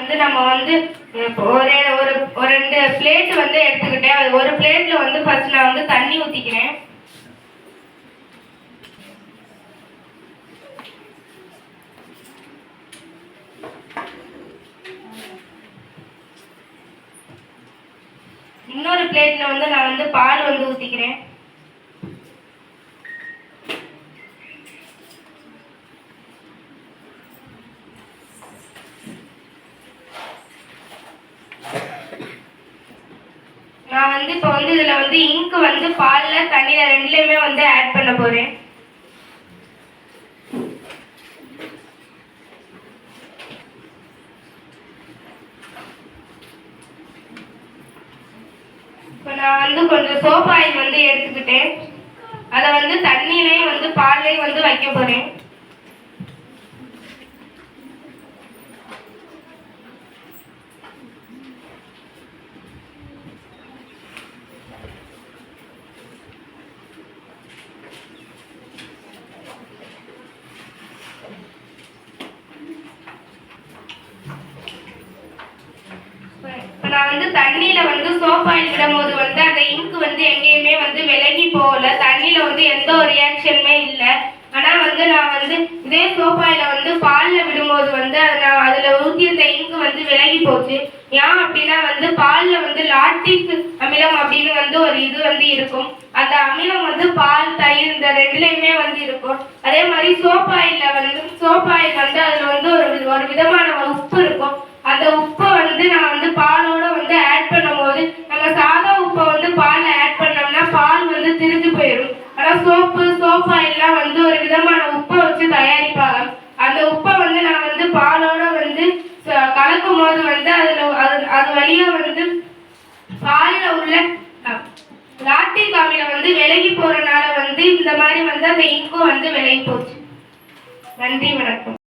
வந்து நம்ம வந்து ஒரு ஒரு ஒரு 2 பிளேட் வந்து எடுத்துக்கிட்டேன். ஒரு பிளேட்ல வந்து ஃபர்ஸ்ட் நான் வந்து தண்ணி ஊற்றிக்கிறேன். இன்னொரு பிளேட்ல வந்து நான் வந்து பால் வந்து ஊற்றிக்கிறேன். நான் வந்து இப்போ வந்து இதுல வந்து இங்கு வந்து பால்ல தண்ணியில ரெண்டுலயுமே வந்து ஆட் பண்ண போறேன். இப்போ நான் வந்து கொஞ்சம் சோப் ஆயில் வந்து எடுத்துக்கிட்டேன். அதை வந்து தண்ணியிலையும் வந்து பால்லையும் வந்து வைக்க போறேன். இப்போ நான் வந்து தண்ணியில வந்து சோப் ஆயில் விடும்போது வந்து அந்த இங்கு வந்து எங்கேயுமே வந்து விலகி போகல. தண்ணியில வந்து எந்த ஒரு ரியாக்ஷனுமே இல்லை. ஆனா வந்து நான் வந்து இதே சோப் ஆயில வந்து பால்ல விடும்போது வந்து நான் அதுல ஊற்றியிருந்த இங்கு வந்து விலகி போச்சு. ஏன் அப்படின்னா வந்து பால்ல வந்து லாக்டிக் அமிலம் அப்படின்னு வந்து ஒரு இது வந்து இருக்கும். அந்த அமிலம் வந்து பால், தயிர் இந்த ரெண்டுலையுமே வந்து இருக்கும். அதே மாதிரி சோப் ஆயில் வந்து அதுல வந்து ஒரு விதமான உப்பு இருக்கும். அந்த உப்பை வந்து நான் வந்து பாலோட வந்து ஆட் பண்ணும்போது, நம்ம சாதா உப்பை வந்து பால்ல ஆட் பண்ணோம்னா பால் வந்து திரிஞ்சு போயிடும். ஆனா சோப் ஆயில்லாம் வந்து ஒரு விதமான உப்பை வச்சு தயாரிப்பாங்க. அந்த உப்பை வந்து நான் வந்து பாலோட வந்து கலக்கும் போது வந்து அது வழியா வந்து பால்ல உள்ள லாக்டிக் அமிலம் வந்து விலகி போறதுனால வந்து இந்த மாதிரி வந்து அந்த இங்கும் வந்து விலகி போச்சு. நன்றி, வணக்கம்.